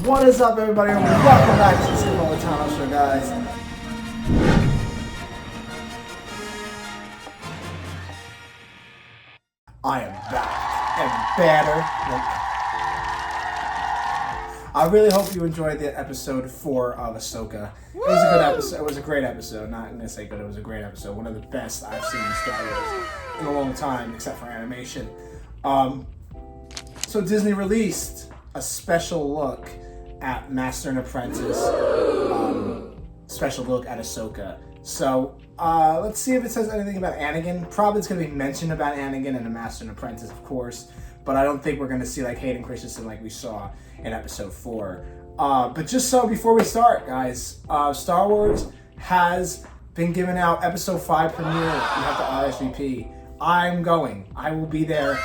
What is up, everybody, and welcome back to the Skin Show, guys. I am back and better than ever. I really hope you enjoyed the episode 4 of Ahsoka. It was a good episode. It was a great episode. Not going to say good. It was a great episode. One of the best I've seen in Star Wars in a long time, except for animation. So Disney released a special look at Master and Apprentice. Special look at Ahsoka. So let's see if it says anything about Anakin. Probably it's going to be mentioned about Anakin and the Master and Apprentice, of course. But I don't think we're going to see like Hayden Christensen like we saw in episode 4. But just so before we start, guys, Star Wars has been giving out episode 5 premiere. You have to RSVP. I'm going. I will be there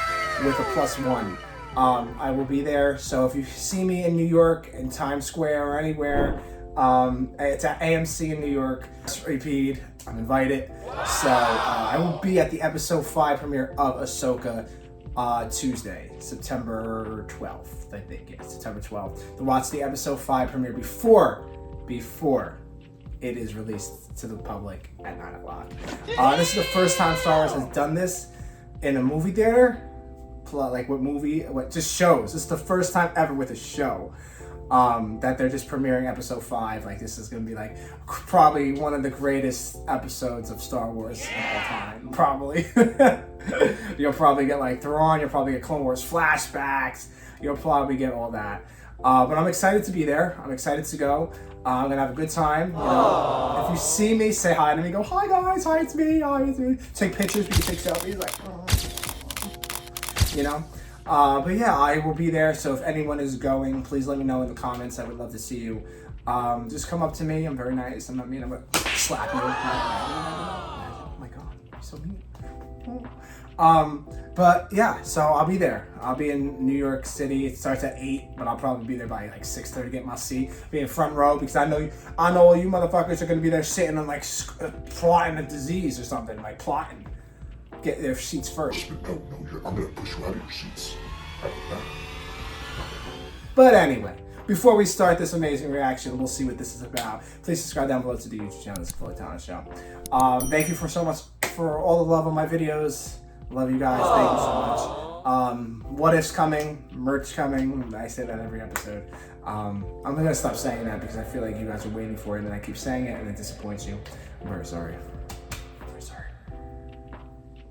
with a +1. I will be there. So if you see me in New York, in Times Square or anywhere, it's at AMC in New York. Repeat. I'm invited. So I will be at the episode 5 premiere of Ahsoka Tuesday, September 12th. I think it's September 12th. To watch the episode 5 premiere before it is released to the public at 9 o'clock. This is the first time Star Wars has done this in a movie theater. Like what just shows. This is the first time ever with a show that they're just premiering episode 5. Like this is gonna be like probably one of the greatest episodes of Star Wars of all time. Probably. You'll probably get like Thrawn, you'll probably get Clone Wars flashbacks, you'll probably get all that. But I'm excited to be there. I'm excited to go. I'm gonna have a good time. You know, if you see me, say hi to me. Go, hi guys, hi it's me, hi it's me. Take pictures, we can take selfies. Like, you know. But yeah, I will be there. So if anyone is going, please let me know in the comments. I would love to see you. Just come up to me. I'm very nice. I'm not mean. I'm gonna slap you. Oh my god, you're so mean. But yeah, so I'll be there. I'll be in New York City. It starts at 8, but I'll probably be there by like 6:30 to get my seat. Be in front row because I know all you motherfuckers are gonna be there sitting on like plotting a disease or something, like plotting. Get their seats first. No, I'm gonna push you out of your seats. But anyway, before we start this amazing reaction, we'll see what this is about. Please subscribe down below to the YouTube channel. It's a Fully Talent Show. Thank you so much for all the love on my videos. Love you guys. Thank you so much. What if's coming, merch coming. I say that every episode. I'm gonna stop saying that because I feel like you guys are waiting for it, and I keep saying it, and it disappoints you. I'm very sorry.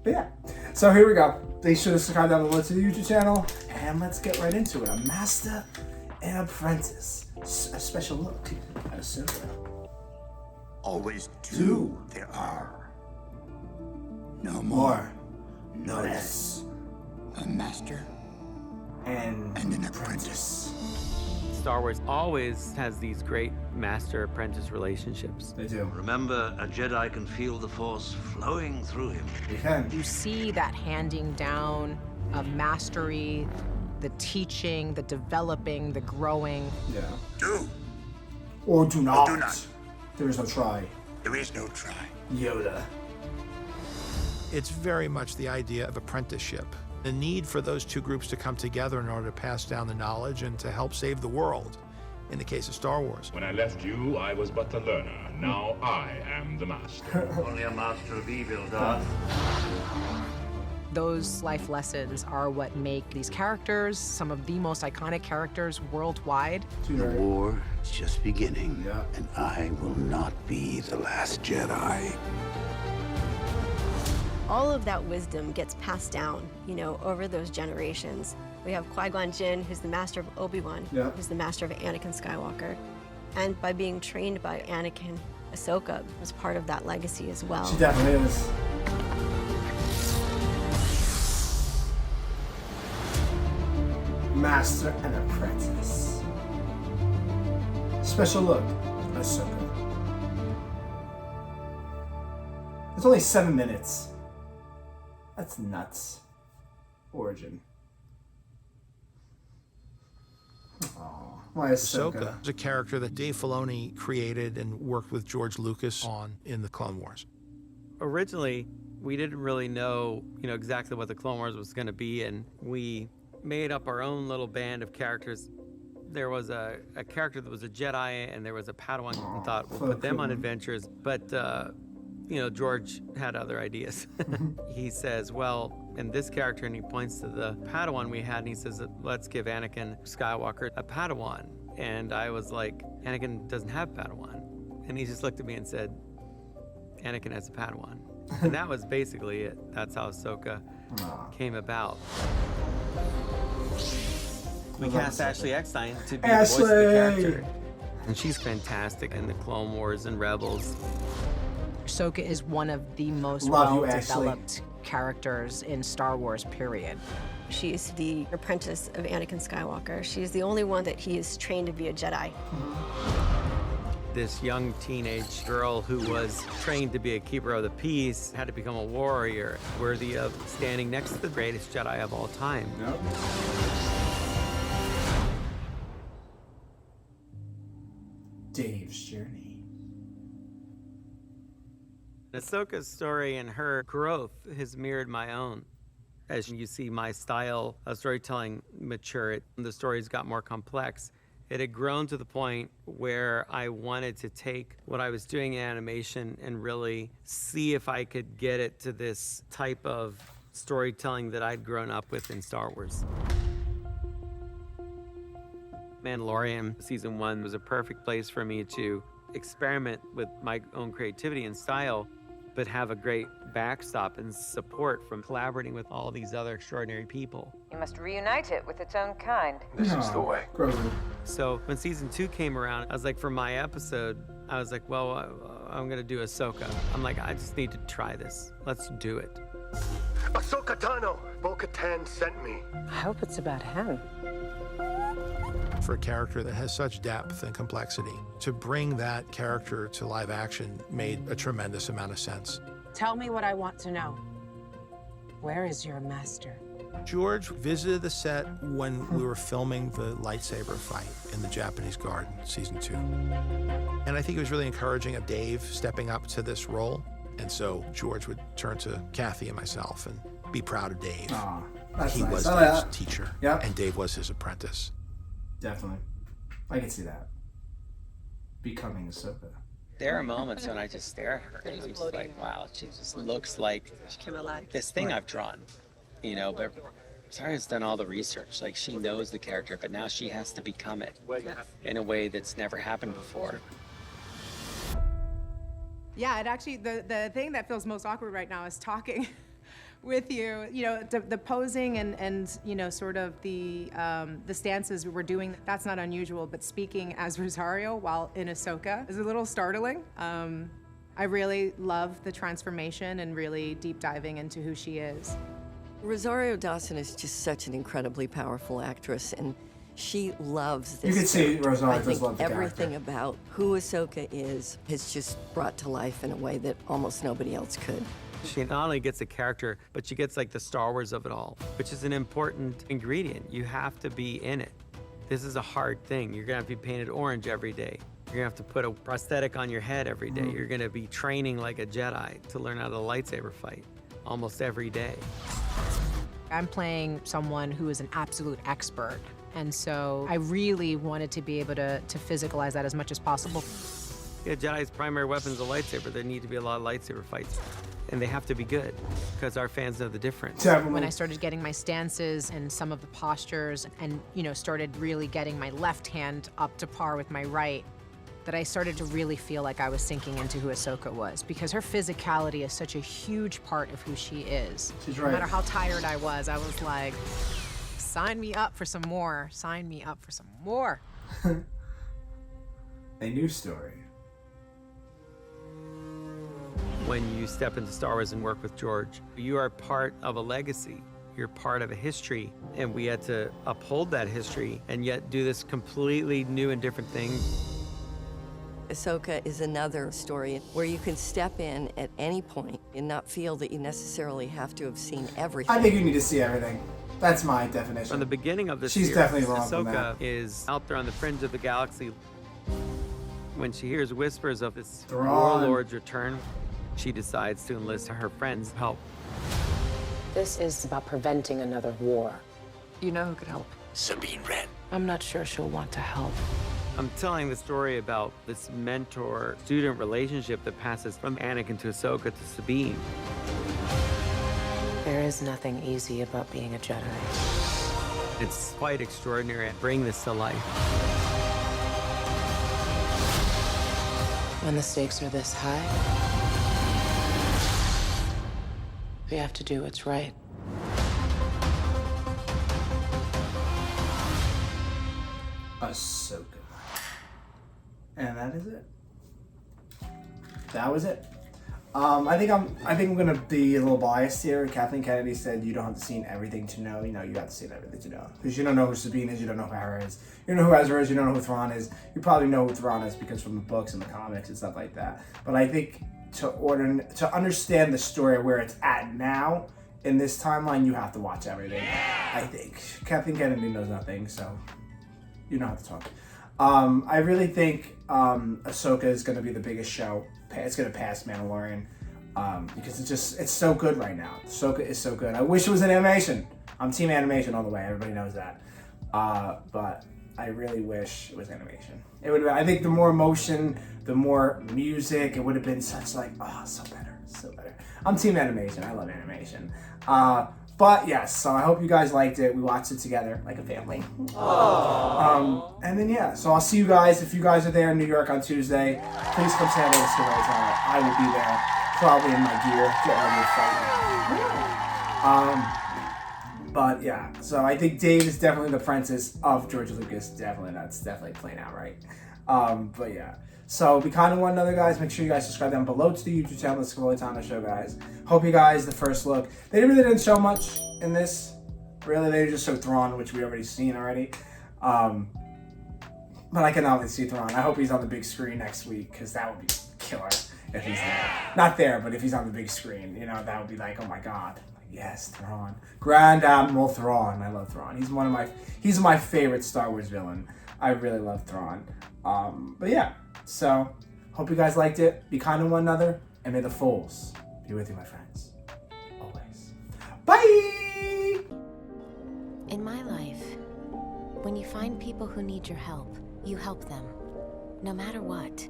But yeah, so here we go. Be sure to subscribe down below to the YouTube channel, and let's get right into it. A Master and Apprentice, a special look at Ahsoka. Always two there are. No more, no less. A master and an apprentice. Star Wars always has these great master-apprentice relationships. They do. Remember, a Jedi can feel the Force flowing through him. You can. You see that handing down of mastery, the teaching, the developing, the growing. Yeah. Do Or do not. do not. There is no try. There is no try. Yoda. It's very much the idea of apprenticeship. The need for those two groups to come together in order to pass down the knowledge and to help save the world, in the case of Star Wars. When I left you, I was but a learner. Now I am the master. Only a master of evil does. Those life lessons are what make these characters some of the most iconic characters worldwide. The war is just beginning, Yeah. and I will not be the last Jedi. All of that wisdom gets passed down, over those generations. We have Qui-Gon Jinn, who's the master of Obi-Wan, Yeah. who's the master of Anakin Skywalker. And by being trained by Anakin, Ahsoka was part of that legacy as well. She definitely is. Master and Apprentice. Special look at Ahsoka. It's only 7 minutes. That's nuts. Origin. Oh, why Ahsoka is a character that Dave Filoni created and worked with George Lucas on in the Clone Wars. Originally, we didn't really know, exactly what the Clone Wars was going to be, and we made up our own little band of characters there was a character that was a Jedi and there was a Padawan, and thought we'll put them on adventures. But, you know, George had other ideas. He says, well, in this character, and he points to the Padawan we had, and he says, let's give Anakin Skywalker a Padawan. And I was like, Anakin doesn't have Padawan. And he just looked at me and said, Anakin has a Padawan. And that was basically it. That's how Ahsoka came about. We cast Ashley Eckstein to be the voice of the character. And she's fantastic in the Clone Wars and Rebels. Ahsoka is one of the most Love you, well-developed characters in Star Wars, period. She's the apprentice of Anakin Skywalker. She's the only one that he is trained to be a Jedi. This young teenage girl who was trained to be a keeper of the peace had to become a warrior worthy of standing next to the greatest Jedi of all time. Yep. Dave's journey. Ahsoka's story and her growth has mirrored my own. As you see my style of storytelling mature, the stories got more complex. It had grown to the point where I wanted to take what I was doing in animation and really see if I could get it to this type of storytelling that I'd grown up with in Star Wars. Mandalorian Season 1 was a perfect place for me to experiment with my own creativity and style, but have a great backstop and support from collaborating with all these other extraordinary people. You must reunite it with its own kind. This is the way. Grogu. So when Season 2 came around, I was like, for my episode, I was like, well, I'm gonna do Ahsoka. I'm like, I just need to try this. Let's do it. Ahsoka Tano, Bo-Katan sent me. I hope it's about him. For a character that has such depth and complexity, to bring that character to live action made a tremendous amount of sense. Tell me what I want to know. Where is your master? George visited the set when we were filming the lightsaber fight in the Japanese garden, Season 2. And I think it was really encouraging of Dave stepping up to this role. And so George would turn to Kathy and myself and be proud of Dave. Aw, that's He nice. was Oh, Dave's yeah. teacher, Yep. and Dave was his apprentice. Definitely. I can see that. Becoming Ahsoka. There are moments when I just stare at her and I'm just like, wow, she just looks like this thing I've drawn, you know, but Sarah's done all the research. Like, she knows the character, but now she has to become it in a way that's never happened before. Yeah, it actually, the thing that feels most awkward right now is talking with you. You know, the posing and you know, sort of the stances we're doing, that's not unusual, but speaking as Rosario while in Ahsoka is a little startling. I really love the transformation and really deep diving into who she is. Rosario Dawson is just such an incredibly powerful actress, and she loves this. You can see character. Rosario I does think love the everything character. about who Ahsoka is just brought to life in a way that almost nobody else could. She not only gets a character, but she gets like the Star Wars of it all, which is an important ingredient. You have to be in it. This is a hard thing. You're gonna have to be painted orange every day. You're gonna have to put a prosthetic on your head every day. You're gonna be training like a Jedi to learn how to lightsaber fight almost every day. I'm playing someone who is an absolute expert. And so I really wanted to be able to physicalize that as much as possible. Yeah, Jedi's primary weapon's a lightsaber. There need to be a lot of lightsaber fights. And they have to be good, because our fans know the difference. When I started getting my stances and some of the postures and, you know, started really getting my left hand up to par with my right, that I started to really feel like I was sinking into who Ahsoka was, because her physicality is such a huge part of who she is. She's No right. matter how tired I was like, sign me up for some more. Sign me up for some more. A new story. When you step into Star Wars and work with George, you are part of a legacy. You're part of a history, and we had to uphold that history and yet do this completely new and different thing. Ahsoka is another story where you can step in at any point and not feel that you necessarily have to have seen everything. I think you need to see everything. That's my definition. From the beginning of this She's series, definitely wrong from Ahsoka that. is out there on the fringe of the galaxy. When she hears whispers of this Thrawn. warlord's return, she decides to enlist her friends' help. This is about preventing another war. You know who could help? Sabine Wren. I'm not sure she'll want to help. I'm telling the story about this mentor-student relationship that passes from Anakin to Ahsoka to Sabine. There is nothing easy about being a Jedi. It's quite extraordinary to bring this to life. When the stakes are this high, we have to do what's right. Ahsoka. And that is it. That was it. I think I'm gonna be a little biased here. Kathleen Kennedy said you don't have to see everything to know. You know, you have to see everything to know. Because you don't know who Sabine is, you don't know who Hera is. You don't know who Ezra is, you don't know who Thrawn is. You probably know who Thrawn is because from the books and the comics and stuff like that. But I think to understand the story where it's at now in this timeline, you have to watch everything. I think Kathleen Kennedy knows nothing, so you don't have to talk. I really think Ahsoka is going to be the biggest show. It's going to pass Mandalorian because it's so good right now. Ahsoka is so good. I wish it was an animation. I'm team animation all the way. Everybody knows that. But I really wish it was animation. It would. I think the more emotion, the more music, it would have been such like, oh, so better, so better. I'm team animation. I love animation. But yes, so I hope you guys liked it. We watched it together like a family. And then yeah, so I'll see you guys. If you guys are there in New York on Tuesday, please come say hello to Skillet Time. I will be there, probably in my gear, getting ready to fight. But yeah, so I think Dave is definitely the apprentice of George Lucas. Definitely, that's definitely playing out right. But yeah. So be kind to one another, guys. Make sure you guys subscribe down below to the YouTube channel, The Skillet Time Show, guys. Hope you guys, the first look. They really didn't show much in this. Really, they just showed Thrawn, which we already seen already. But I cannot wait to see Thrawn. I hope he's on the big screen next week, because that would be killer if he's there. Not there, but if he's on the big screen, you know, that would be like, oh my god. Yes, Thrawn. Grand Admiral Thrawn. I love Thrawn. He's my favorite Star Wars villain. I really love Thrawn. But yeah, so hope you guys liked it. Be kind to one another, and may the Force be with you, my friends. Always. Bye! In my life, when you find people who need your help, you help them, no matter what.